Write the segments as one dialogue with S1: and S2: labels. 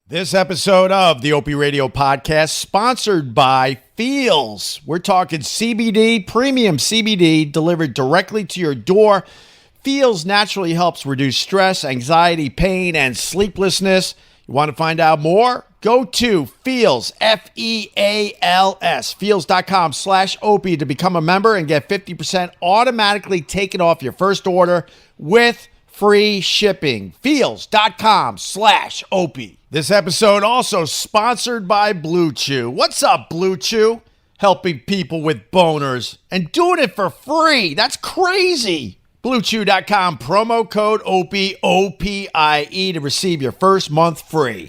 S1: This episode of the Opie Radio podcast sponsored by Feels. We're talking CBD, premium CBD delivered directly to your door. Feels naturally helps reduce stress, anxiety, pain, and sleeplessness. You want to find out more? Go to Feels, F-E-A-L-S, feels.com/Opie to become a member and get 50% automatically taken off your first order with free shipping. Feels.com/Opie. This episode also sponsored by Blue Chew. What's up, Blue Chew? Helping people with boners and doing it for free. That's crazy. BlueChew.com, promo code OPIE, O-P-I-E to receive your first month free.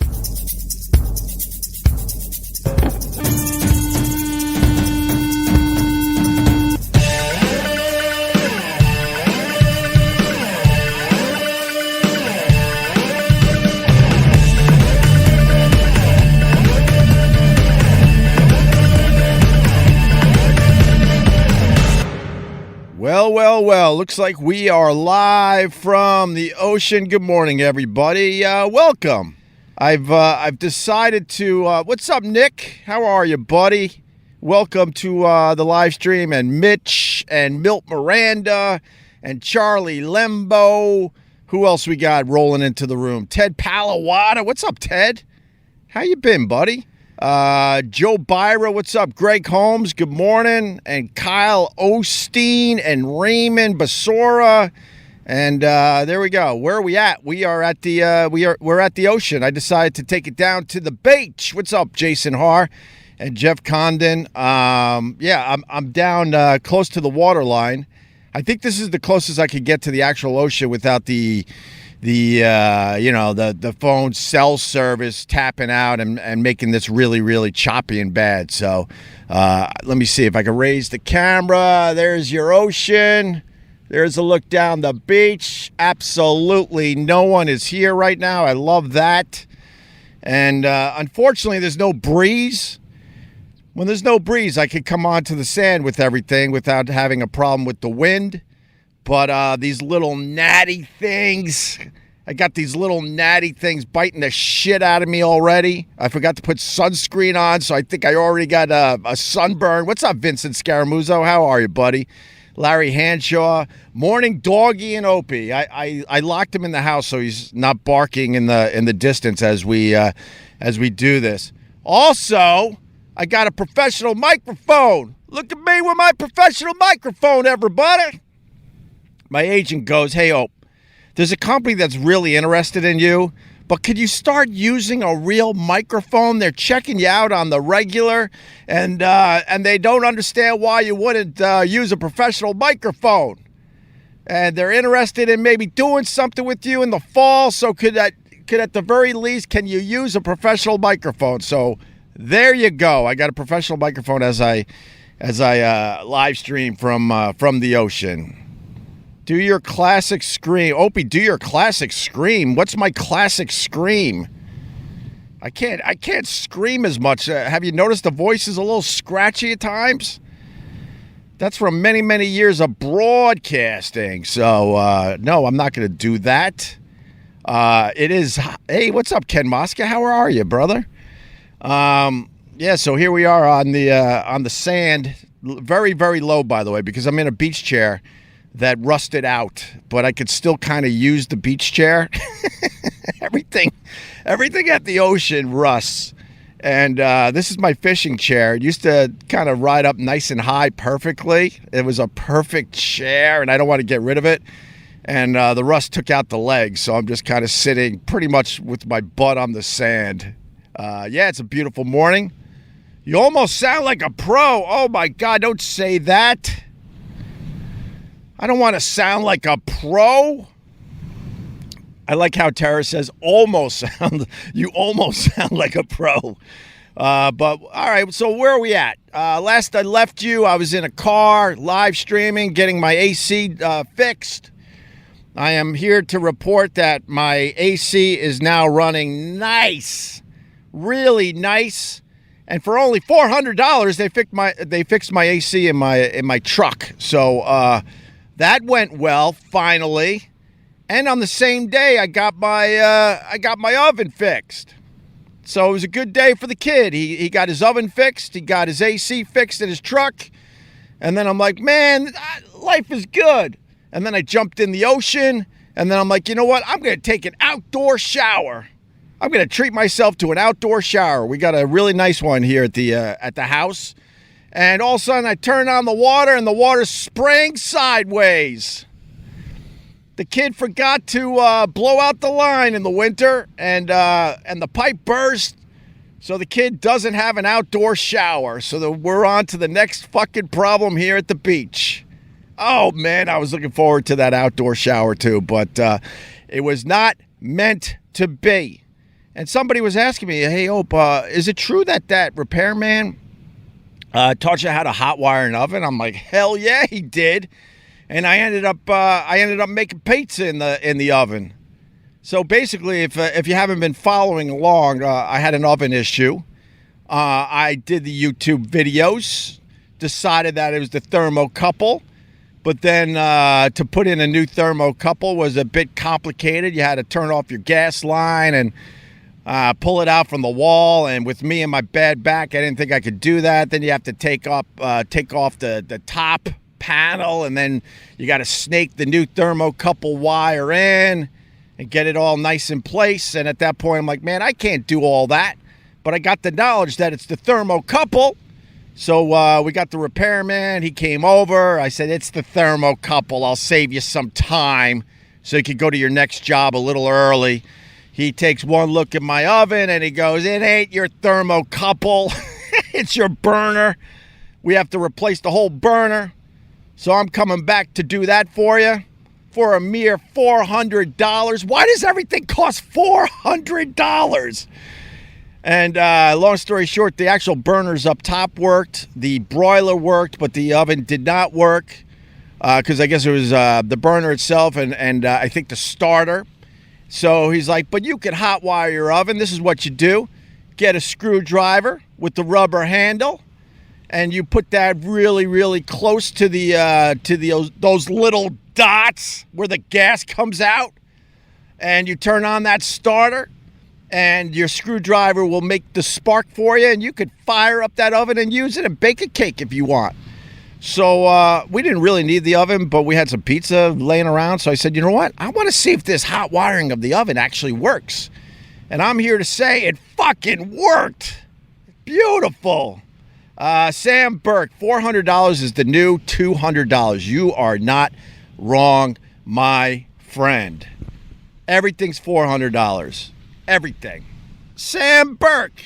S1: Well, looks like we are live from the ocean. Good morning, everybody. Welcome. I've decided to, what's up, Nick? How are you, buddy? Welcome to the live stream, and Mitch, and Milt Miranda, and Charlie Lembo. Who else we got rolling into the room? Ted Palawada. What's up, Ted? How you been, buddy? Joe Byra, what's up? Greg Holmes, good morning. And Kyle Osteen and Raymond Basora. And there we go. Where are we at? We are at the we're at the ocean. I decided to take it down to the beach. What's up, Jason Haar and Jeff Condon? I'm down close to the waterline. I think this is the closest I could get to the actual ocean without the phone cell service tapping out and making this really, really choppy and bad. So let me see if I can raise the camera. There's your ocean. There's a look down the beach. Absolutely no one is here right now. I love that. And unfortunately, there's no breeze. When there's no breeze, I could come onto the sand with everything without having a problem with the wind. But these little gnatty things, I got these little gnatty things biting the shit out of me already. I forgot to put sunscreen on, so I think I already got a sunburn. What's up, Vincent Scaramuzzo? How are you, buddy? Larry Hanshaw. Morning, Doggy and Opie. I locked him in the house so he's not barking in the distance as we do this. Also, I got a professional microphone. Look at me with my professional microphone, everybody. My agent goes, hey, Ope, there's a company that's really interested in you, but could you start using a real microphone? They're checking you out on the regular, and they don't understand why you wouldn't use a professional microphone. And they're interested in maybe doing something with you in the fall, so could at the very least, can you use a professional microphone? So there you go. I got a professional microphone as I live stream from the ocean. Do your classic scream. Opie, do your classic scream. What's my classic scream? I can't scream as much. Have you noticed the voice is a little scratchy at times? That's from many, many years of broadcasting. So, no, I'm not going to do that. It is, hey, what's up, Ken Mosca? How are you, brother? So here we are on the sand. Very, very low, by the way, because I'm in a beach chair that rusted out, but I could still kind of use the beach chair. Everything at the ocean rusts. And this is my fishing chair. It used to kind of ride up nice and high perfectly. It was a perfect chair, and I don't want to get rid of it. And the rust took out the legs, so I'm just kind of sitting pretty much with my butt on the sand. It's a beautiful morning. You almost sound like a pro. Oh, my God, don't say that. I don't want to sound like a pro. I like how Tara says you almost sound like a pro. But all right, so where are we at? Last I left you, I was in a car, live streaming, getting my AC fixed. I am here to report that my AC is now running nice, really nice. And for only $400, they fixed my AC in my truck. So that went well, finally. And on the same day, I got my oven fixed. So it was a good day for the kid. He got his oven fixed. He got his AC fixed in his truck. And then I'm like, man, life is good. And then I jumped in the ocean. And then I'm like, you know what? I'm going to take an outdoor shower. I'm going to treat myself to an outdoor shower. We got a really nice one here at the house. And all of a sudden I turn on the water and the water's spraying sideways. The kid forgot to blow out the line in the winter, and the pipe burst. So the kid doesn't have an outdoor shower. So we're on to the next fucking problem here at the beach. Oh, man, I was looking forward to that outdoor shower, too. But it was not meant to be. And somebody was asking me, hey, Ope, is it true that repairman taught you how to hotwire an oven? I'm like, hell yeah, he did. And I ended up making pizza in the oven. So basically, if you haven't been following along, I had an oven issue. I did the YouTube videos, decided that it was the thermocouple, but then to put in a new thermocouple was a bit complicated. You had to turn off your gas line and pull it out from the wall. And with me and my bad back, I didn't think I could do that. Then you have to take off the top panel, and then you got to snake the new thermocouple wire in and get it all nice in place. And at that point, I'm like, man, I can't do all that. But I got the knowledge that it's the thermocouple. So we got the repairman. He came over. I said, it's the thermocouple. I'll save you some time so you can go to your next job a little early. He takes one look at my oven and he goes, it ain't your thermocouple. It's your burner. We have to replace the whole burner. So I'm coming back to do that for you for a mere $400. Why does everything cost $400? And long story short, the actual burners up top worked. The broiler worked, but the oven did not work because I guess it was the burner itself and I think the starter. So he's like, but you can hotwire your oven. This is what you do. Get a screwdriver with the rubber handle. And you put that really, really close to those little dots where the gas comes out. And you turn on that starter. And your screwdriver will make the spark for you. And you could fire up that oven and use it and bake a cake if you want. So we didn't really need the oven, but we had some pizza laying around. So I said, you know what? I want to see if this hot wiring of the oven actually works. And I'm here to say it fucking worked. Beautiful. Sam Burke, $400 is the new $200. You are not wrong, my friend. Everything's $400. Everything. Sam Burke.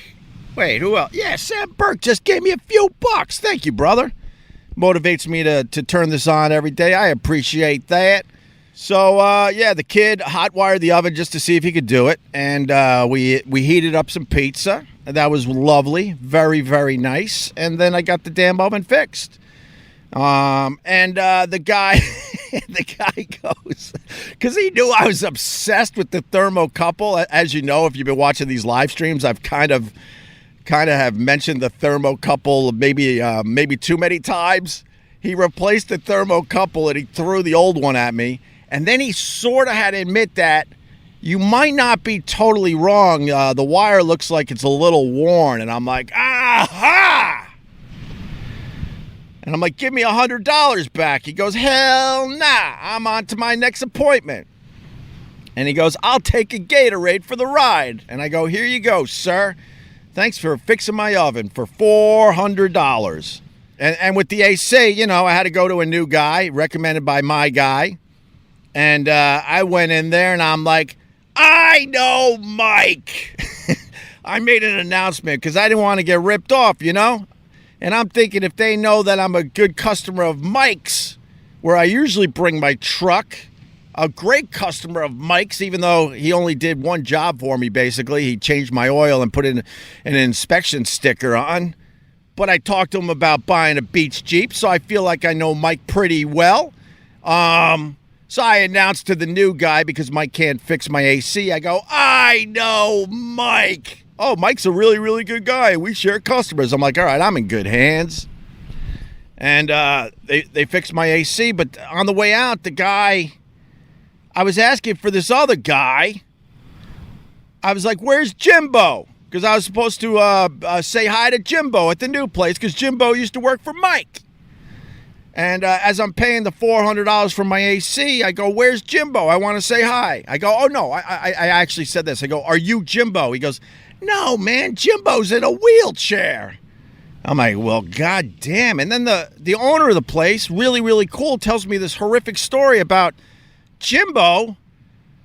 S1: Wait, who else? Yeah, Sam Burke just gave me a few bucks. Thank you, brother. Motivates me to turn this on every day. I appreciate that. So, the kid hotwired the oven just to see if he could do it. And we heated up some pizza. That was lovely. Very, very nice. And then I got the damn oven fixed. The guy goes, because he knew I was obsessed with the thermocouple. As you know, if you've been watching these live streams, I've kind of have mentioned the thermocouple maybe too many times. He replaced the thermocouple and he threw the old one at me. And then he sort of had to admit that you might not be totally wrong. The wire looks like it's a little worn. And I'm like, aha! And I'm like, give me $100 back. He goes, hell nah, I'm on to my next appointment. And he goes, I'll take a Gatorade for the ride. And I go, here you go, sir. Thanks for fixing my oven for $400. And with the AC, I had to go to a new guy, recommended by my guy. And I went in there and I'm like, I know Mike. I made an announcement because I didn't want to get ripped off, And I'm thinking if they know that I'm a good customer of Mike's, where I usually bring my truck, a great customer of Mike's, even though he only did one job for me, basically. He changed my oil and put in an inspection sticker on. But I talked to him about buying a beach Jeep, so I feel like I know Mike pretty well. So I announced to the new guy, because Mike can't fix my AC, I go, I know Mike. Oh, Mike's a really, really good guy. We share customers. I'm like, all right, I'm in good hands. And they fixed my AC, but on the way out, the guy, I was asking for this other guy. I was like, where's Jimbo? because I was supposed to say hi to Jimbo at the new place because Jimbo used to work for Mike. And as I'm paying the $400 for my AC, I go, where's Jimbo? I want to say hi. I go, oh, no, I actually said this. I go, are you Jimbo? He goes, no, man, Jimbo's in a wheelchair. I'm like, well, goddamn. And then the owner of the place, really, really cool, tells me this horrific story about Jimbo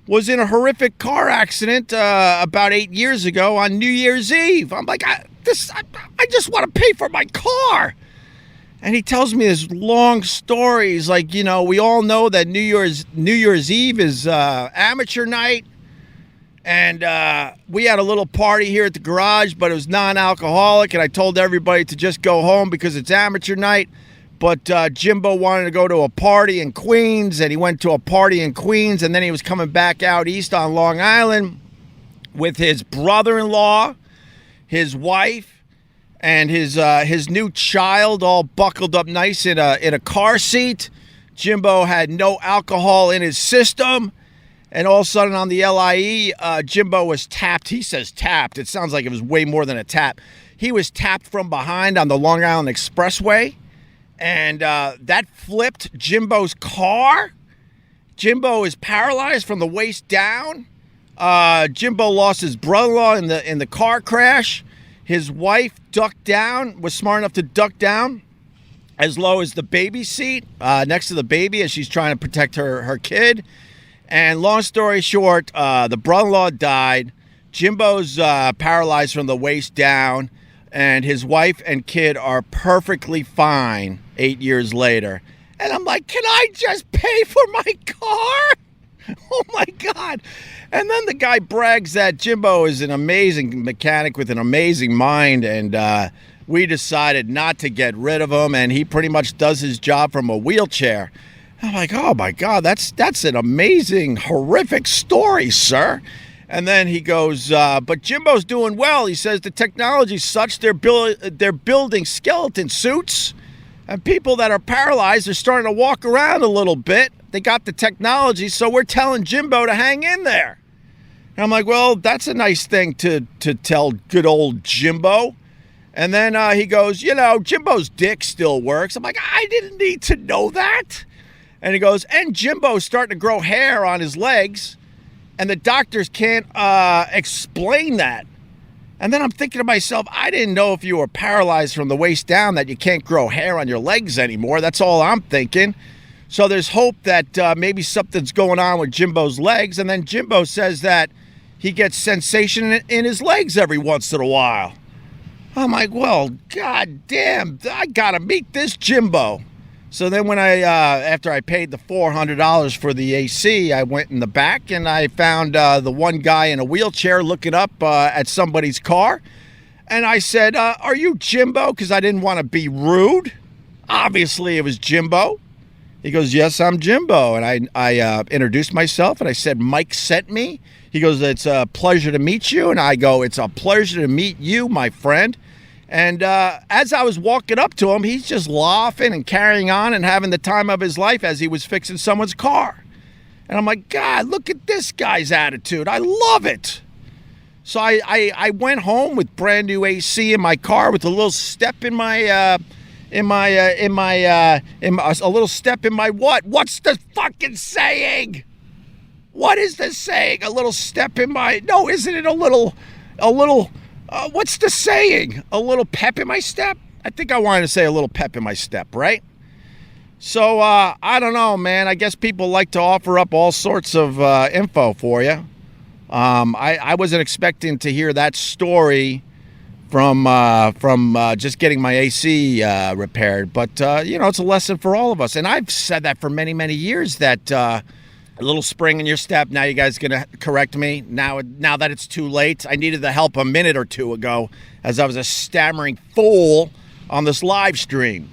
S1: was in a horrific car accident about 8 years ago on New Year's Eve. I'm like, I just want to pay for my car. And he tells me this long story. He's like, you know, we all know that New Year's Eve is amateur night. And we had a little party here at the garage, but it was non-alcoholic. And I told everybody to just go home because it's amateur night. But Jimbo wanted to go to a party in Queens, and he went to a party in Queens. And then he was coming back out east on Long Island with his brother-in-law, his wife, and his new child all buckled up nice in a car seat. Jimbo had no alcohol in his system. And all of a sudden on the LIE, Jimbo was tapped. He says tapped. It sounds like it was way more than a tap. He was tapped from behind on the Long Island Expressway. And that flipped Jimbo's car. Jimbo is paralyzed from the waist down. Jimbo lost his brother-in-law in the car crash. His wife ducked down, was smart enough to duck down as low as the baby seat next to the baby as she's trying to protect her kid. And long story short, the brother-in-law died. Jimbo's paralyzed from the waist down, and his wife and kid are perfectly fine 8 years later. And I'm like, can I just pay for my car? Oh, my God. And then the guy brags that Jimbo is an amazing mechanic with an amazing mind, and we decided not to get rid of him, and he pretty much does his job from a wheelchair. I'm like, oh, my God, that's an amazing, horrific story, sir. And then he goes, but Jimbo's doing well. He says the technology's such they're building skeleton suits, and people that are paralyzed are starting to walk around a little bit. They got the technology, so we're telling Jimbo to hang in there. And I'm like, well, that's a nice thing to tell good old Jimbo. And then he goes, you know, Jimbo's dick still works. I'm like, I didn't need to know that. And he goes, and Jimbo's starting to grow hair on his legs, and the doctors can't explain that. And then I'm thinking to myself, I didn't know if you were paralyzed from the waist down that you can't grow hair on your legs anymore. That's all I'm thinking. So there's hope that maybe something's going on with Jimbo's legs. And then Jimbo says that he gets sensation in his legs every once in a while. I'm like, well, God damn, I got to meet this Jimbo. So then when after I paid the $400 for the AC, I went in the back and I found the one guy in a wheelchair looking up at somebody's car. And I said, are you Jimbo? Because I didn't want to be rude. Obviously, it was Jimbo. He goes, yes, I'm Jimbo. And I introduced myself and I said, Mike sent me. He goes, it's a pleasure to meet you. And I go, it's a pleasure to meet you, my friend. And as I was walking up to him, he's just laughing and carrying on and having the time of his life as he was fixing someone's car. And I'm like, God, look at this guy's attitude. I love it. So I went home with brand new AC in my car with a little step in my a little step in my what? What's the fucking saying? What is the saying? A little step in my, no, isn't it a little, what's the saying? A little pep in my step? I think I wanted to say a little pep in my step, right? So, I don't know, man. I guess people like to offer up all sorts of info for you. I wasn't expecting to hear that story from just getting my AC repaired. But, it's a lesson for all of us. And I've said that for many, many years, that a little spring in your step. Now you guys going to correct me. Now that it's too late. I needed the help a minute or two ago as I was a stammering fool on this live stream.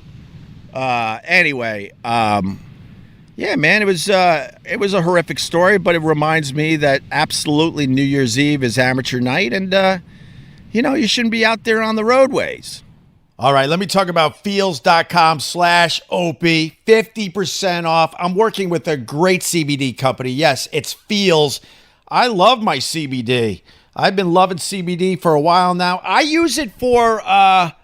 S1: Anyway, yeah, man, it was a horrific story, but it reminds me that absolutely New Year's Eve is amateur night, and you shouldn't be out there on the roadways. All right, let me talk about Feels.com/Opie, 50% off. I'm working with a great CBD company. Yes, it's Feels. I love my CBD.
S2: I've been loving CBD for a while now. I use it for a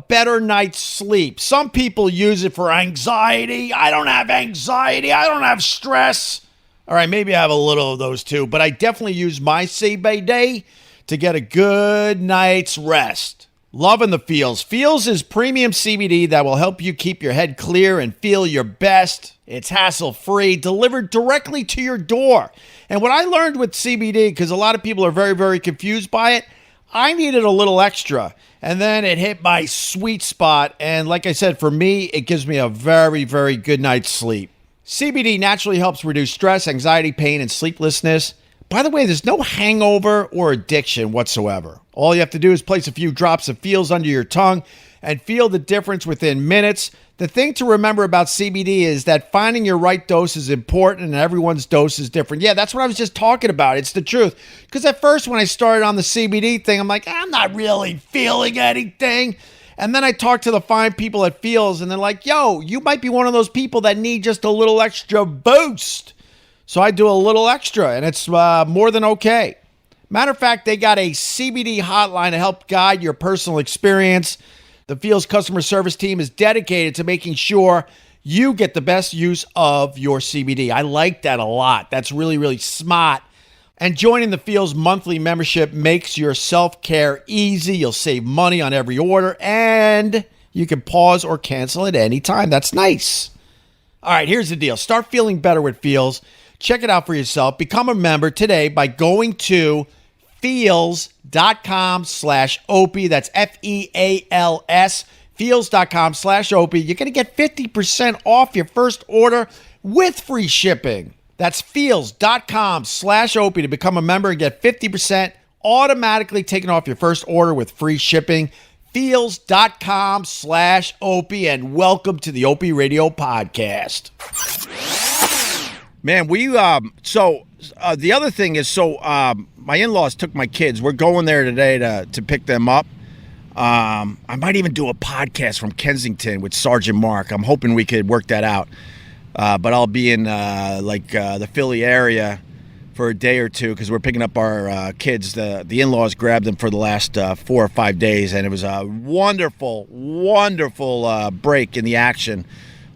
S2: better night's sleep. Some people use it for anxiety. I don't have anxiety. I don't have stress. All right, maybe I have a little of those too, but I definitely use my CBD to get a good night's rest. Loving the Feels. Feels is premium CBD that will help you keep your head clear and feel your best. It's hassle-free, delivered directly to your door. And what I learned with CBD, because a lot of people are very, very confused by it, I needed a little extra. And then it hit my sweet spot. And like I said, for me, it gives me a very, very good night's sleep. CBD naturally helps reduce stress, anxiety, pain, and sleeplessness. By the way, there's no hangover or addiction whatsoever. All you have to do is place a few drops of Feels under your tongue and feel the difference within minutes. The thing to remember about CBD is that finding your right dose is important and everyone's dose is different. Yeah, that's what I was just talking about. It's the truth. Because at first when I started on the CBD thing, I'm like, I'm not really feeling anything. And then I talked to the fine people at Feels and they're like, yo, you might be one of those people that need just a little extra boost. So I do a little extra and it's more than okay. Matter of fact, they got a CBD hotline to help guide your personal experience. The Feels customer service team is dedicated to making sure you get the best use of your CBD. I like that a lot. That's really, really smart. And joining the Feels monthly membership makes your self-care easy. You'll save money on every order, and you can pause or cancel at any time. That's nice. All right, here's the deal. Start feeling better with Feels. Check it out for yourself. Become a member today by going to feels.com/Opie. That's Feals. Feels.com/Opie. You're going to get 50% off your first order with free shipping. That's feels.com/Opie to become a member and get 50% automatically taken off your first order with free shipping. Feels.com/Opie, and welcome to the Opie Radio podcast.
S1: Man, the other thing is, my in-laws took my kids. We're going there today to pick them up. I might even do a podcast from Kensington with Sergeant Mark. I'm hoping we could work that out. But I'll be in the Philly area for a day or two because we're picking up our kids. The in-laws grabbed them for the last 4 or 5 days, and it was a wonderful, wonderful break in the action,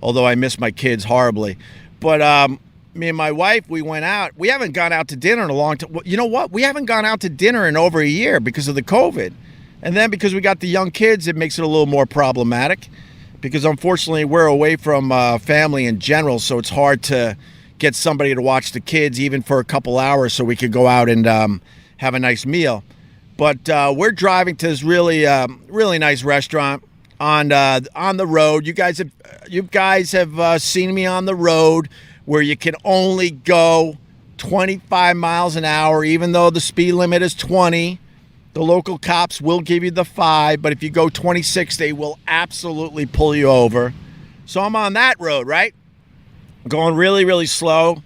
S1: although I miss my kids horribly. But me and my wife, we went out. We haven't gone out to dinner in a long time. You know what? We haven't gone out to dinner in over a year because of the COVID. And then because we got the young kids, it makes it a little more problematic because unfortunately we're away from family in general, so it's hard to get somebody to watch the kids even for a couple hours so we could go out and have a nice meal. But we're driving to this really nice restaurant on the road. You guys have seen me on the road where you can only go 25 miles an hour, even though the speed limit is 20. The local cops will give you the 5, but if you go 26, they will absolutely pull you over. So I'm on that road, right? Going really, really slow,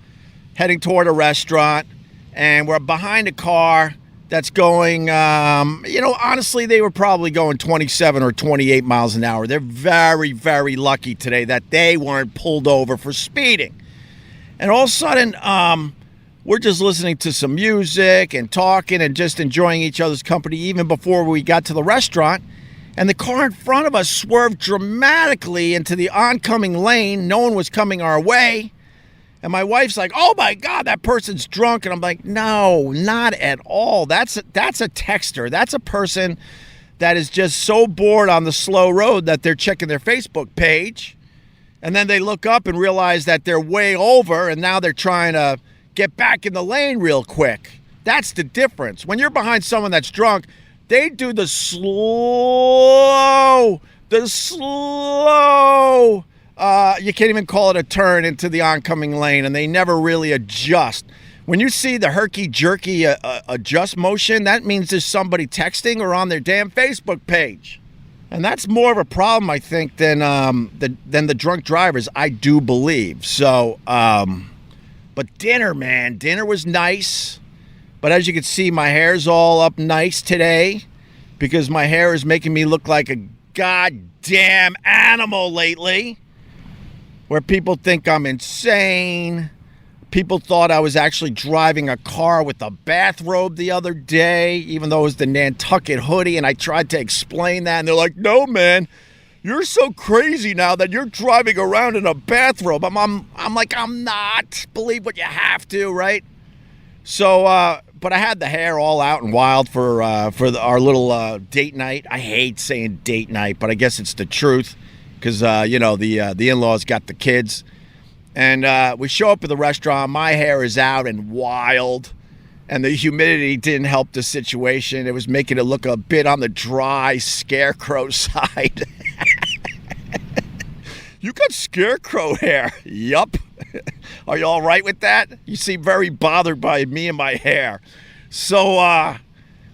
S1: heading toward a restaurant, and we're behind a car that's going, honestly, they were probably going 27 or 28 miles an hour. They're very, very lucky today that they weren't pulled over for speeding. And all of a sudden, we're just listening to some music and talking and just enjoying each other's company even before we got to the restaurant. And the car in front of us swerved dramatically into the oncoming lane. No one was coming our way. And my wife's like, oh, my God, that person's drunk. And I'm like, no, not at all. That's a texter. That's a person that is just so bored on the slow road that they're checking their Facebook page. And then they look up and realize that they're way over, and now they're trying to get back in the lane real quick. That's the difference. When you're behind someone that's drunk, they do the slow. You can't even call it a turn into the oncoming lane, and they never really adjust. When you see the herky-jerky adjust motion, that means there's somebody texting or on their damn Facebook page. And that's more of a problem, I think, than the drunk drivers, I do believe. So, but dinner, man, dinner was nice. But as you can see, my hair's all up nice today because my hair is making me look like a goddamn animal lately, where people think I'm insane. People thought I was actually driving a car with a bathrobe the other day, even though it was the Nantucket hoodie, and I tried to explain that, and they're like, no, man, you're so crazy now that you're driving around in a bathrobe. I'm like, I'm not. Believe what you have to, right? So, but I had the hair all out and wild for our little date night. I hate saying date night, but I guess it's the truth because, the in-laws got the kids. And we show up at the restaurant. My hair is out and wild. And the humidity didn't help the situation. It was making it look a bit on the dry scarecrow side. You got scarecrow hair. Yup. Are you all right with that? You seem very bothered by me and my hair. So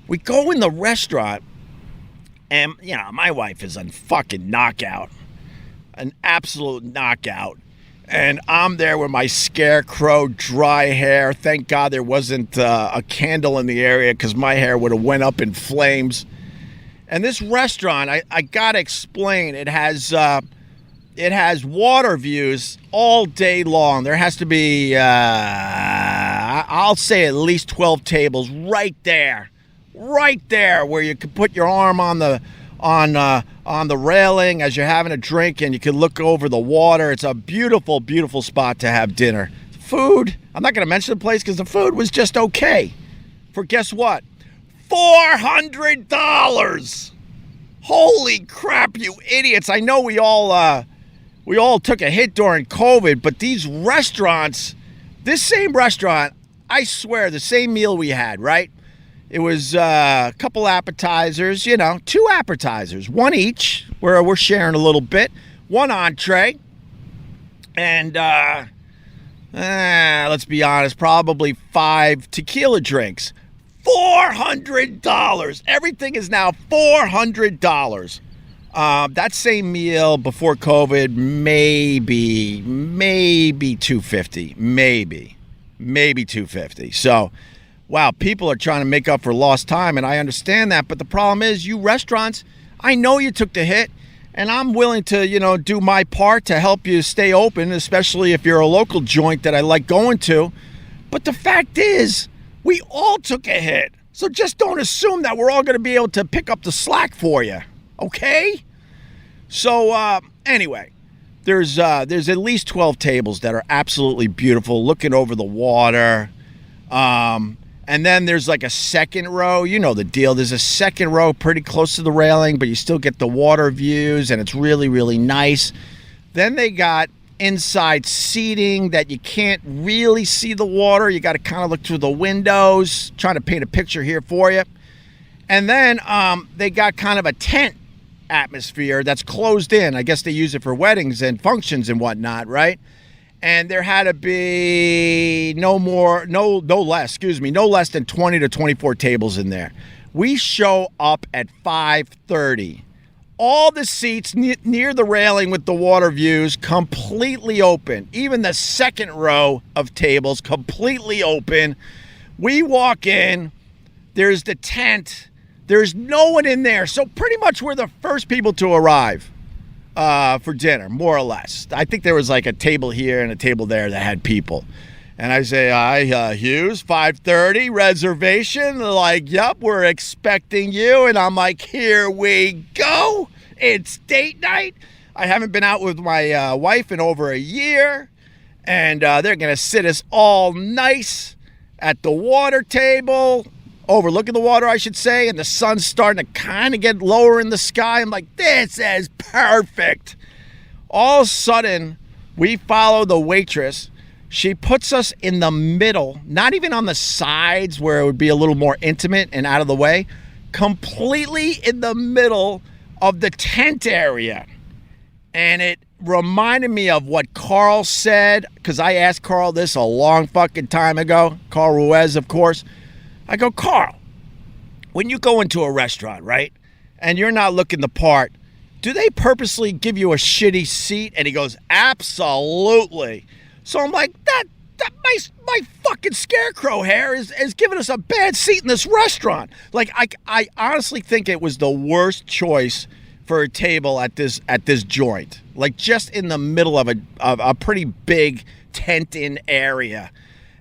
S1: we go in the restaurant. And, my wife is a fucking knockout. An absolute knockout. And I'm there with my scarecrow dry hair. Thank God there wasn't a candle in the area because my hair would have went up in flames. And this restaurant, I gotta explain, it has water views all day long. There has to be, I'll say at least 12 tables right there where you can put your arm on the railing as you're having a drink and you can look over the water. It's a beautiful, beautiful spot to have dinner. Food, I'm not going to mention the place because the food was just okay. For guess what? $400! Holy crap, you idiots. I know we all took a hit during COVID, but these restaurants, this same restaurant, I swear, the same meal we had, right? It was a couple appetizers, 2 appetizers, one each, where we're sharing a little bit, one entree, and let's be honest, probably 5 tequila drinks. $400. Everything is now $400. That same meal before COVID, maybe $250, maybe $250. So, wow, people are trying to make up for lost time, and I understand that. But the problem is, you restaurants, I know you took the hit, and I'm willing to, do my part to help you stay open, especially if you're a local joint that I like going to. But the fact is, we all took a hit. So just don't assume that we're all going to be able to pick up the slack for you, okay? So anyway, there's at least 12 tables that are absolutely beautiful, looking over the water. And then there's like a second row. You know the deal. There's a second row pretty close to the railing, but you still get the water views, and it's really, really nice. Then they got inside seating that you can't really see the water. You got to kind of look through the windows, trying to paint a picture here for you. And then they got kind of a tent atmosphere that's closed in. I guess they use it for weddings and functions and whatnot, right? And there had to be no less than 20 to 24 tables in there. We show up at 5:30. All the seats near the railing with the water views completely open. Even the second row of tables completely open. We walk in. There's the tent. There's no one in there. So pretty much we're the first people to arrive for dinner, more or less. I think there was like a table here and a table there that had people. And I say, hi, Hughes, 5:30 reservation. They're like, yep, we're expecting you. And I'm like, here we go. It's date night. I haven't been out with my wife in over a year. And they're going to sit us all nice at the water table, overlooking the water, I should say. And the sun's starting to kind of get lower in the sky. I'm like, this is perfect. All of a sudden, we follow the waitress. She puts us in the middle, not even on the sides where it would be a little more intimate and out of the way, completely in the middle of the tent area. And it reminded me of what Carl said, because I asked Carl this a long fucking time ago. Carl Ruiz, of course. I go, Carl, when you go into a restaurant, right, and you're not looking the part, do they purposely give you a shitty seat? And he goes, absolutely. So I'm like, that my fucking scarecrow hair is giving us a bad seat in this restaurant. Like, I honestly think it was the worst choice for a table at this joint. Like, just in the middle of a pretty big tent-in area.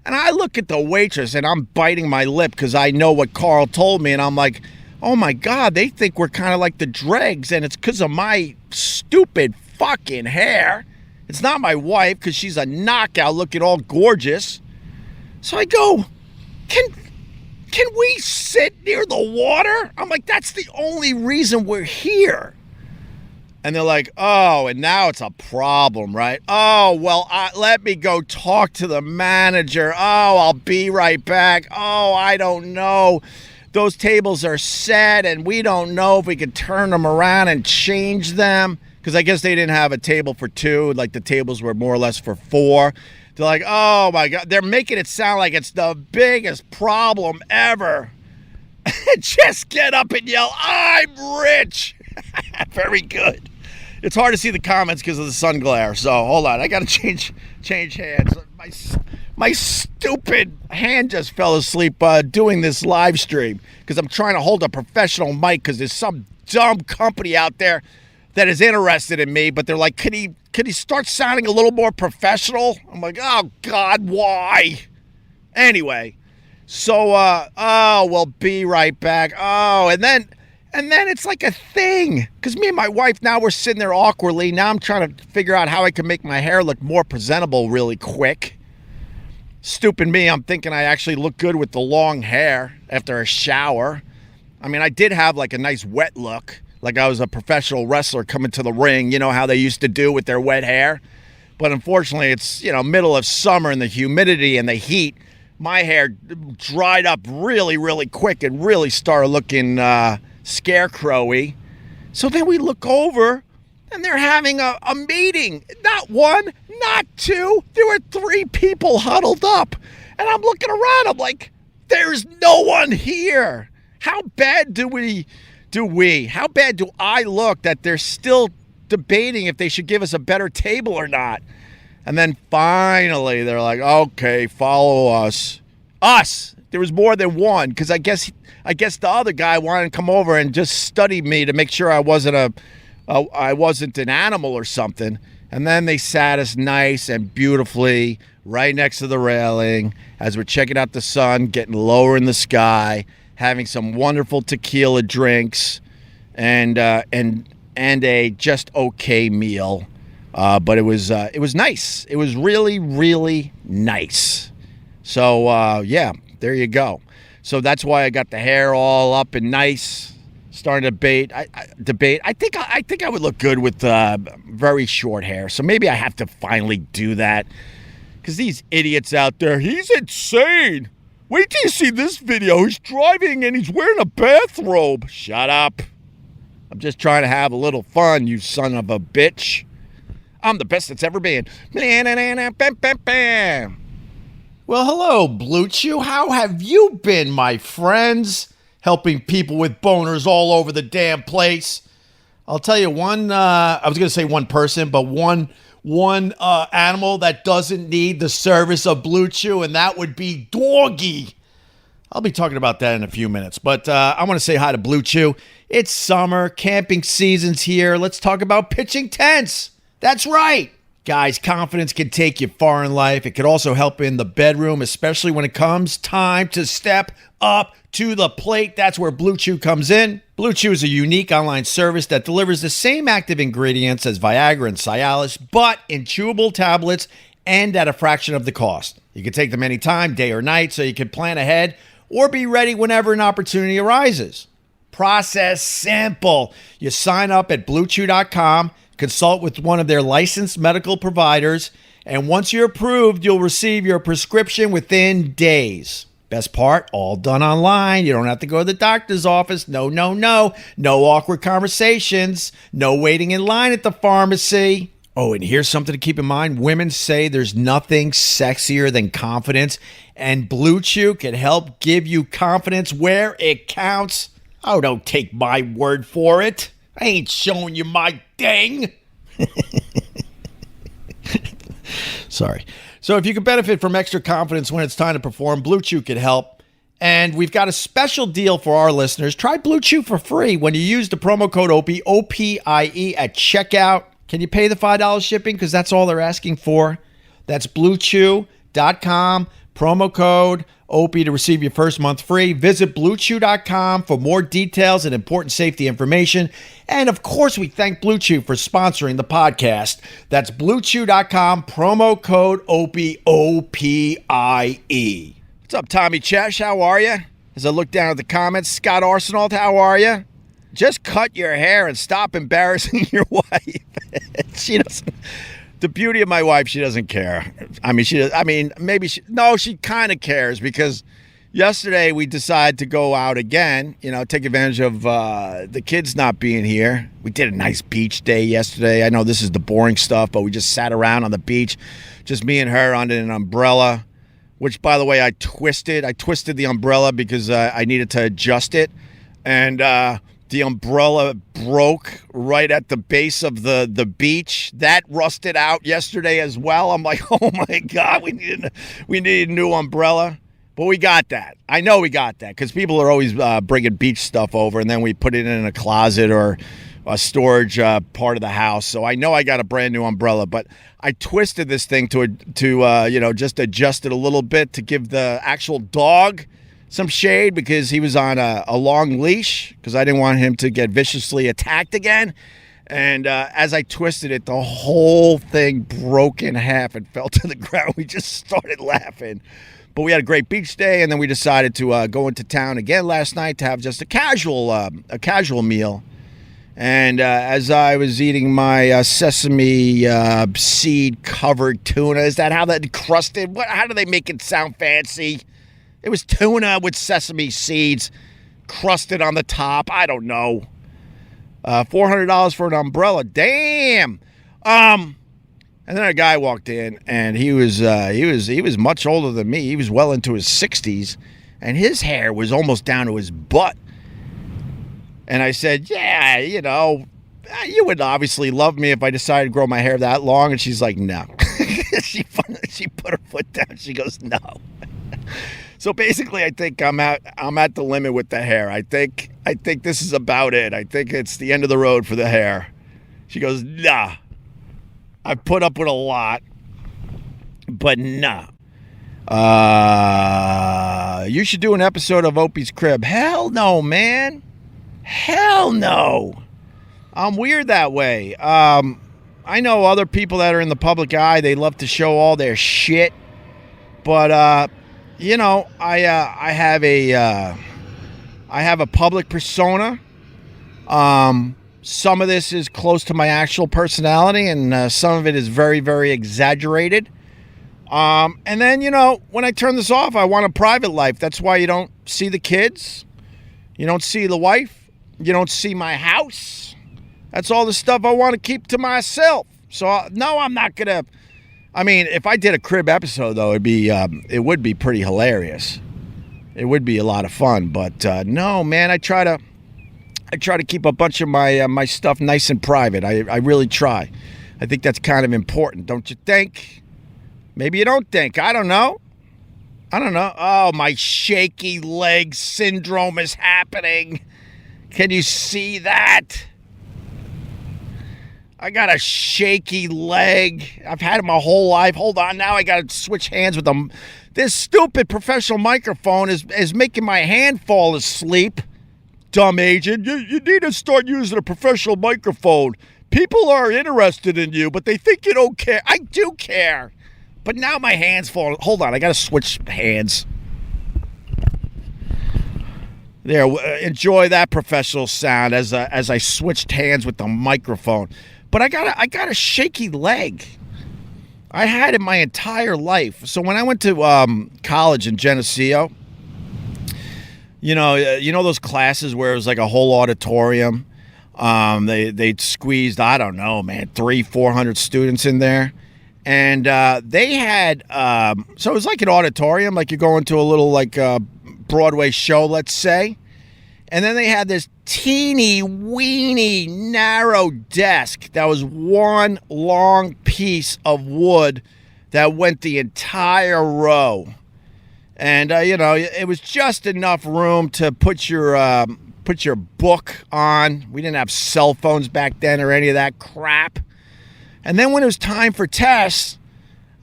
S1: And I look at the waitress and I'm biting my lip because I know what Carl told me. And I'm like, oh my God, they think we're kind of like the dregs. And it's because of my stupid fucking hair. It's not my wife because she's a knockout looking all gorgeous. So I go, can we sit near the water? I'm like, that's the only reason we're here. And they're like, oh, and now it's a problem, right? Oh, well, let me go talk to the manager. Oh, I'll be right back. Oh, I don't know. Those tables are set, and we don't know if we can turn them around and change them. Because I guess they didn't have a table for two. Like, the tables were more or less for four. They're like, oh, my God. They're making it sound like it's the biggest problem ever. Just get up and yell, I'm rich. Very good. It's hard to see the comments because of the sun glare. So hold on, I gotta change hands. My stupid hand just fell asleep doing this live stream because I'm trying to hold a professional mic because there's some dumb company out there that is interested in me, but they're like, could he start sounding a little more professional? I'm like, oh God, why? Anyway, so we'll be right back. Oh, and then it's like a thing. Because me and my wife, now we're sitting there awkwardly. Now I'm trying to figure out how I can make my hair look more presentable really quick. Stupid me, I'm thinking I actually look good with the long hair after a shower. I mean, I did have like a nice wet look. Like I was a professional wrestler coming to the ring. You know how they used to do with their wet hair? But unfortunately, it's, middle of summer and the humidity and the heat. My hair dried up really, really quick and really started looking scarecrowy. So then we look over and they're having a meeting. Not one, not two. There were 3 people huddled up. And I'm looking around. I'm like, there's no one here. How bad how bad do I look that they're still debating if they should give us a better table or not? And then finally they're like, okay, follow us. Us. There was more than one because I guess the other guy wanted to come over and just study me to make sure I wasn't an animal or something. And then they sat us nice and beautifully right next to the railing as we're checking out the sun, getting lower in the sky, having some wonderful tequila drinks and a just okay meal. But it was nice. It was really, really nice. So, yeah, there you go. So that's why I got the hair all up and nice. Starting to debate. I think I would look good with very short hair. So maybe I have to finally do that. Because these idiots out there, he's insane. Wait till you see this video. He's driving and he's wearing a bathrobe. Shut up. I'm just trying to have a little fun, you son of a bitch. I'm the best that's ever been.
S2: Well, hello, Blue Chew. How have you been, my friends? Helping people with boners all over the damn place. I'll tell you one, I was going to say one person, but one animal that doesn't need the service of Blue Chew, and that would be Doggy. I'll be talking about that in a few minutes, but I want to say hi to Blue Chew. It's summer, camping season's here. Let's talk about pitching tents. That's right. Guys, confidence can take you far in life. It could also help in the bedroom, especially when it comes time to step up to the plate. That's where Blue Chew comes in. Blue Chew is a unique online service that delivers the same active ingredients as Viagra and Cialis, but in chewable tablets and at a fraction of the cost. You can take them anytime, day or night, so you can plan ahead or be ready whenever an opportunity arises. Process simple. You sign up at BlueChew.com, consult with one of their licensed medical providers, and once you're approved, you'll receive your prescription within days. Best part, all done online. You don't have to go to the doctor's office. No awkward conversations. No waiting in line at the pharmacy. Oh, and here's something to keep in mind. Women say there's nothing sexier than confidence, and Blue Chew can help give you confidence where it counts. Oh, don't take my word for it. I ain't showing you my ding. Sorry. So if you could benefit from extra confidence when it's time to perform, Blue Chew could help. And we've got a special deal for our listeners. Try Blue Chew for free when you use the promo code OPIE, OPIE at checkout. Can you pay the $5 shipping? Because that's all they're asking for. That's BlueChew.com, Promo code Opie to receive your first month free. Visit BlueChew.com for more details and important safety information. And of course, we thank Blue Chew for sponsoring the podcast. That's BlueChew.com, promo code Opie, O-P-I-E.
S1: What's up, Tommy Chesh? How are you? As I look down at the comments, Scott Arsenault, how are you? Just cut your hair and stop embarrassing your wife. She doesn't. The beauty of my wife, she doesn't care. She kind of cares because yesterday we decided to go out again, take advantage of the kids not being here. We did a nice beach day yesterday. I know this is the boring stuff, but we just sat around on the beach, just me and her under an umbrella, which, by the way, I twisted. I twisted the umbrella because I needed to adjust it, and the umbrella broke right at the base of the beach. That rusted out yesterday as well. I'm like, oh my God, we need a new umbrella. But we got that. I know we got that because people are always bringing beach stuff over, and then we put it in a closet or a storage part of the house. So I know I got a brand new umbrella, but I twisted this thing to just adjust it a little bit to give the actual dog some shade because he was on a long leash because I didn't want him to get viciously attacked again. And as I twisted it, the whole thing broke in half and fell to the ground. We just started laughing. But we had a great beach day, and then we decided to go into town again last night to have just a casual meal. And as I was eating my sesame seed-covered tuna, is that how that crusted? How do they make it sound fancy? It was tuna with sesame seeds crusted on the top. I don't know. $400 for an umbrella. Damn. And then a guy walked in, and he was much older than me. He was well into his 60s, and his hair was almost down to his butt. And I said, yeah, you would obviously love me if I decided to grow my hair that long. And she's like, no. She put her foot down. She goes, no. So basically, I think I'm at the limit with the hair. I think this is about it. I think it's the end of the road for the hair. She goes, nah. I've put up with a lot, but nah. You should do an episode of Opie's Crib. Hell no, man. Hell no. I'm weird that way. I know other people that are in the public eye, they love to show all their shit. But, I have a public persona. Some of this is close to my actual personality, and some of it is very, very exaggerated. And then, when I turn this off, I want a private life. That's why you don't see the kids. You don't see the wife. You don't see my house. That's all the stuff I want to keep to myself. So, no, I'm not going to. I mean, if I did a crib episode, though, it would be pretty hilarious. It would be a lot of fun. But, no, man, I try to keep a bunch of my stuff nice and private. I really try. I think that's kind of important, don't you think? Maybe you don't think. I don't know. Oh, my shaky leg syndrome is happening. Can you see that? I got a shaky leg. I've had it my whole life. Hold on, now I got to switch hands with them. This stupid professional microphone is making my hand fall asleep. Dumb agent, you need to start using a professional microphone. People are interested in you, but they think you don't care. I do care. But now my hand's falling. Hold on, I got to switch hands. There, enjoy that professional sound as I switched hands with the microphone. But I got a shaky leg. I had it my entire life. So when I went to college in Geneseo, you know those classes where it was like a whole auditorium. They squeezed, I don't know, man, 300-400 students in there. And they had, so it was like an auditorium, like you're going to a little like Broadway show, let's say. And then they had this teeny weeny narrow desk that was one long piece of wood that went the entire row. And, it was just enough room to put your book on. We didn't have cell phones back then or any of that crap. And then when it was time for tests,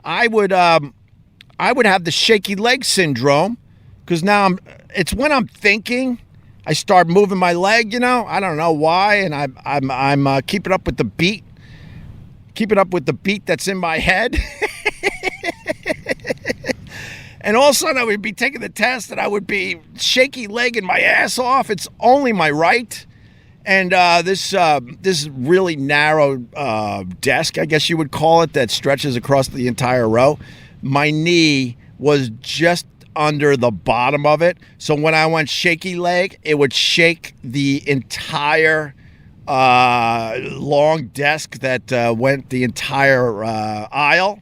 S1: I would I would have the shaky leg syndrome because now it's when I'm thinking, I start moving my leg, I don't know why, and I'm keeping up with the beat. Keeping up with the beat that's in my head. And all of a sudden I would be taking the test and I would be shaky legging my ass off. It's only my right. And this really narrow desk, I guess you would call it, that stretches across the entire row. My knee was just under the bottom of it. So when I went shaky leg, it would shake the entire long desk that went the entire row.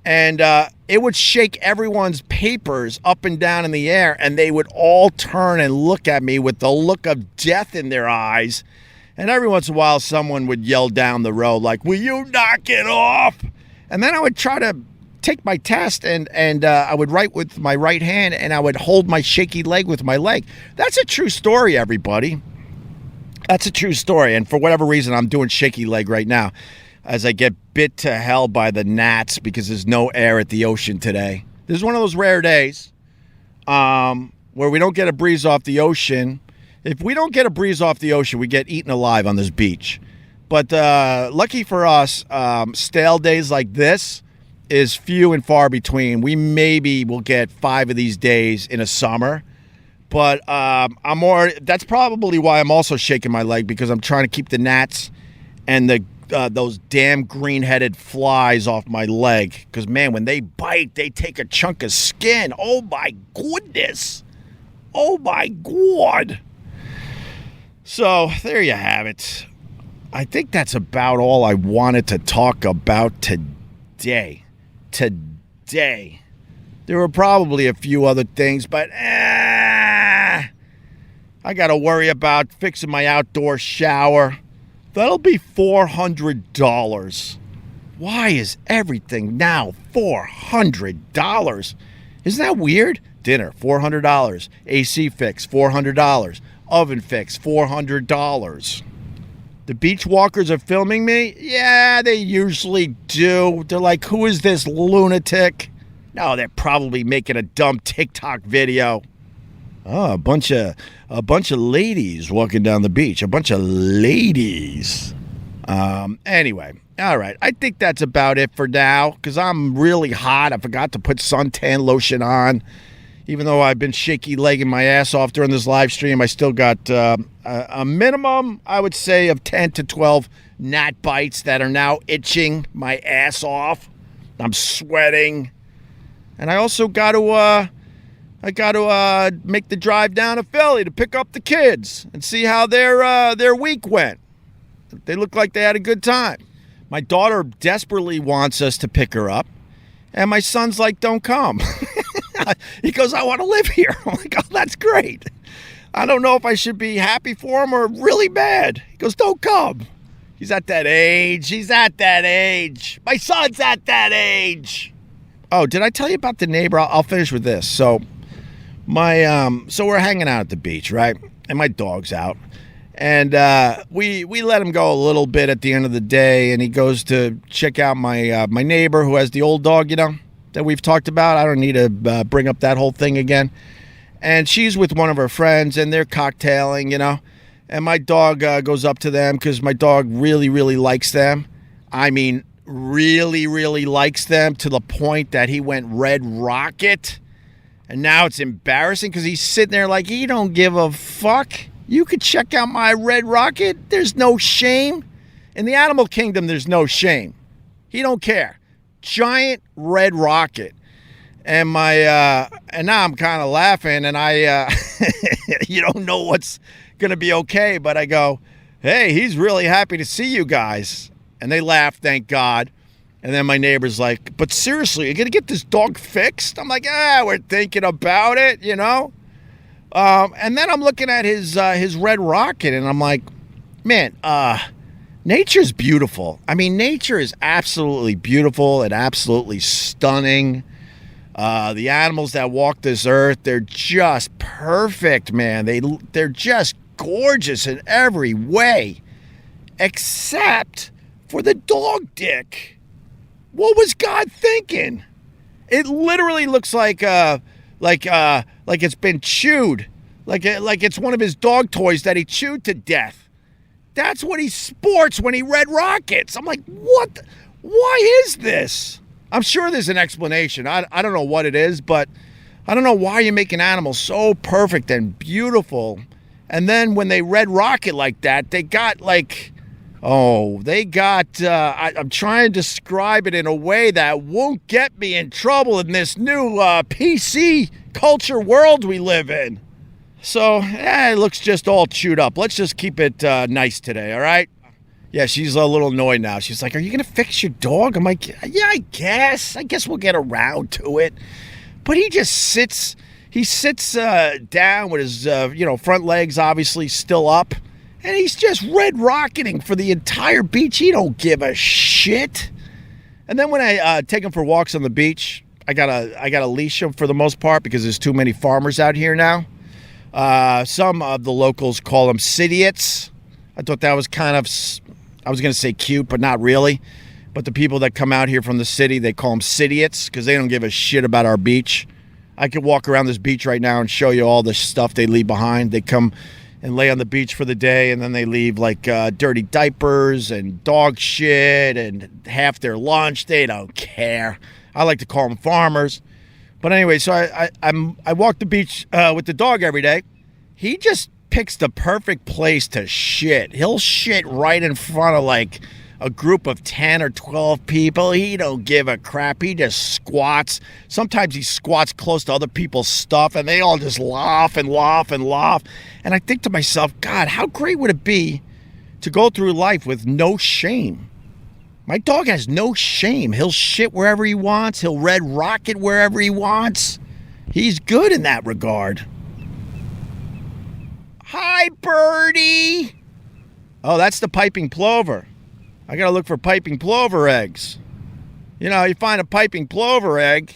S1: And it would shake everyone's papers up and down in the air, and they would all turn and look at me with the look of death in their eyes. And every once in a while, someone would yell down the row, like, "Will you knock it off?" And then I would try to take my test, and I would write with my right hand, and I would hold my shaky leg with my leg. That's a true story, everybody. That's a true story. And for whatever reason, I'm doing shaky leg right now as I get bit to hell by the gnats because there's no air at the ocean today. This is one of those rare days where we don't get a breeze off the ocean. If we don't get a breeze off the ocean, we get eaten alive on this beach. But lucky for us, stale days like this is few and far between. We maybe will get 5 of these days in a summer. But that's probably why I'm also shaking my leg, because I'm trying to keep the gnats and those damn green-headed flies off my leg. Because, man, when they bite, they take a chunk of skin. Oh, my goodness. Oh, my God. So, there you have it. I think that's about all I wanted to talk about today. There were probably a few other things, but I got to worry about fixing my outdoor shower. That'll be $400. Why is everything now $400? Isn't that weird? Dinner, $400. AC fix, $400. Oven fix, $400. The beach walkers are filming me? Yeah, they usually do. They're like, who is this lunatic? No, they're probably making a dumb TikTok video. Oh, a bunch of ladies walking down the beach. A bunch of ladies. Anyway, all right. I think that's about it for now because I'm really hot. I forgot to put suntan lotion on. Even though I've been shaky legging my ass off during this live stream, I still got a minimum, I would say, of 10 to 12 gnat bites that are now itching my ass off. I'm sweating. And I also got to make the drive down to Philly to pick up the kids and see how their week went. They look like they had a good time. My daughter desperately wants us to pick her up, and my son's like, "Don't come." He goes, "I want to live here." I'm like, "Oh, that's great. I don't know if I should be happy for him or really bad." He goes, "Don't come." He's at that age. My son's at that age. Oh, did I tell you about the neighbor? I'll finish with this. So we're hanging out at the beach, right? And my dog's out. And we let him go a little bit at the end of the day, and he goes to check out my neighbor who has the old dog, that we've talked about. I don't need to bring up that whole thing again. And she's with one of her friends, and they're cocktailing, and my dog goes up to them because my dog really, really likes them. I mean, really, really likes them to the point that he went red rocket. And now it's embarrassing because he's sitting there like, he don't give a fuck. You could check out my red rocket. There's no shame. In the animal kingdom, there's no shame. He don't care. Giant red rocket. And and now I'm kind of laughing, and you don't know what's going to be okay, but I go, "Hey, he's really happy to see you guys." And they laugh, thank God. And then my neighbor's like, "But seriously, you're going to get this dog fixed?" I'm like, we're thinking about it, And then I'm looking at his red rocket, and I'm like, man, nature's beautiful. I mean, nature is absolutely beautiful and absolutely stunning. The animals that walk this earth, they're just perfect, man. They're just gorgeous in every way, except for the dog dick. What was God thinking? It literally looks like it's been chewed, like it's one of his dog toys that he chewed to death. That's what he sports when he red rockets. I'm like, what? Why is this? I'm sure there's an explanation. I don't know what it is, but I don't know why you make an animal so perfect and beautiful, and then when they red rocket like that, they got like, I'm trying to describe it in a way that won't get me in trouble in this new PC culture world we live in. So, it looks just all chewed up. Let's just keep it nice today, all right? Yeah, she's a little annoyed now. She's like, are you going to fix your dog? I'm like, yeah, I guess. I guess we'll get around to it. But he just sits down with his, front legs obviously still up. And he's just red rocketing for the entire beach. He don't give a shit. And then when I take him for walks on the beach, I gotta leash him for the most part because there's too many farmers out here now. Some of the locals call them Sirius. I thought that was kind of, I was going to say cute, but not really. But the people that come out here from the city, they call them Sirius because they don't give a shit about our beach. I could walk around this beach right now and show you all the stuff they leave behind. They come and lay on the beach for the day, and then they leave like dirty diapers and dog shit and half their lunch. They don't care. I like to call them farmers. But anyway, so I walk the beach with the dog every day. He just picks the perfect place to shit. He'll shit right in front of like a group of 10 or 12 people. He don't give a crap. He just squats. Sometimes he squats close to other people's stuff, and they all just laugh and laugh and laugh. And I think to myself, God, how great would it be to go through life with no shame? My dog has no shame. He'll shit wherever he wants. He'll red rocket wherever he wants. He's good in that regard. Hi, birdie. Oh, that's the piping plover. I got to look for piping plover eggs. You know, you find a piping plover egg,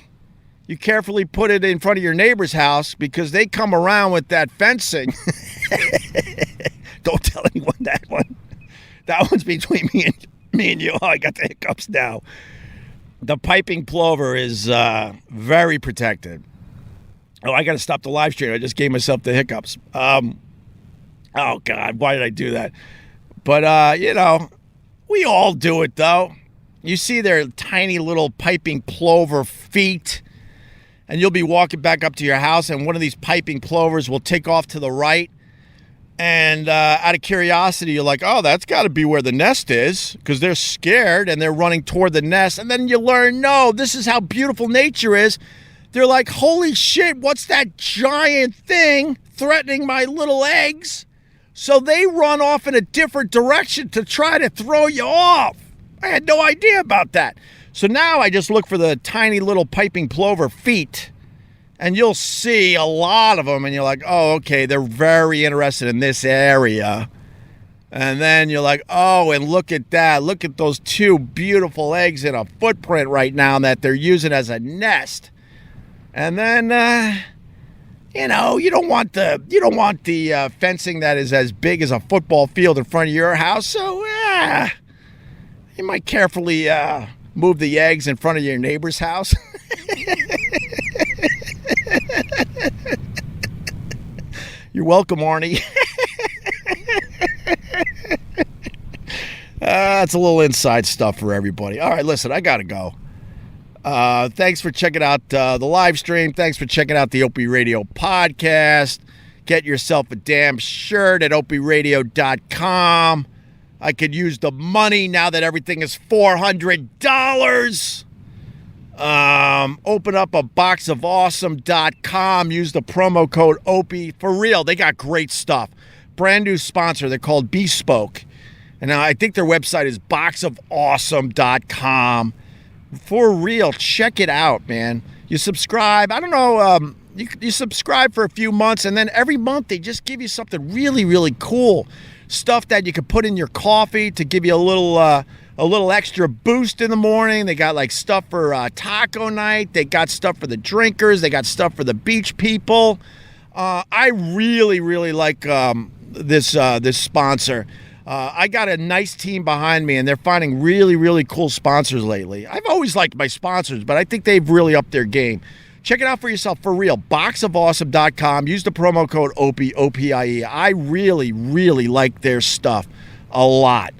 S1: you carefully put it in front of your neighbor's house because they come around with that fencing. Don't tell anyone that one. That one's between me and you. Oh, I got the hiccups now. The piping plover is very protected. Oh, I got to stop the live stream. I just gave myself the hiccups. Oh, God, why did I do that? But, we all do it, though. You see their tiny little piping plover feet, and you'll be walking back up to your house, and one of these piping plovers will take off to the right. And out of curiosity, you're like, oh, that's got to be where the nest is, because they're scared, and they're running toward the nest. And then you learn, no, this is how beautiful nature is. They're like, holy shit, what's that giant thing threatening my little eggs? So they run off in a different direction to try to throw you off. I had no idea about that. So now I just look for the tiny little piping plover feet, and you'll see a lot of them, and you're like, oh, okay, they're very interested in this area. And then you're like, oh, and look at that. Look at those two beautiful eggs in a footprint right now that they're using as a nest. And then... you don't want the fencing that is as big as a football field in front of your house. So, you might carefully move the eggs in front of your neighbor's house. You're welcome, Arnie. That's a little inside stuff for everybody. All right, listen, I got to go. Thanks for checking out the live stream. Thanks for checking out the Opie Radio podcast. Get yourself a damn shirt at opieradio.com. I could use the money now that everything is $400. Open up a boxofawesome.com. Use the promo code Opie. For real, they got great stuff. Brand new sponsor. They're called Bespoke. And I think their website is boxofawesome.com. For real, check it out, man. You subscribe. I don't know. You subscribe for a few months, and then every month they just give you something really, really cool. Stuff that you can put in your coffee to give you a little extra boost in the morning. They got like stuff for taco night. They got stuff for the drinkers. They got stuff for the beach people. I really, really like this sponsor. I got a nice team behind me, and they're finding really, really cool sponsors lately. I've always liked my sponsors, but I think they've really upped their game. Check it out for yourself, for real. Boxofawesome.com. Use the promo code OPIE, O-P-I-E. I really, really like their stuff a lot.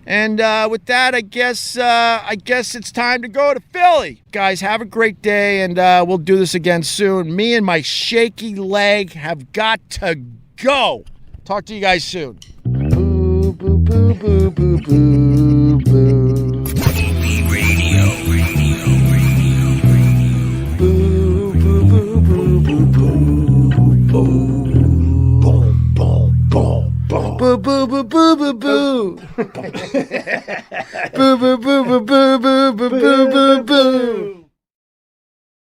S1: And with that, I guess it's time to go to Philly. Guys, have a great day, and we'll do this again soon. Me and my shaky leg have got to go. Talk to you guys soon. Boo, boo, boo, boo, boo, boo, boo.
S3: Opie Radio.
S1: Boo, boo, boo, boo, boo, boo, boo. Boom, boom, boom. Boo, boo, boo, boo, boo, boo. Boo, boo, boo, boo, boo, boo, boo, boo, boo, boo.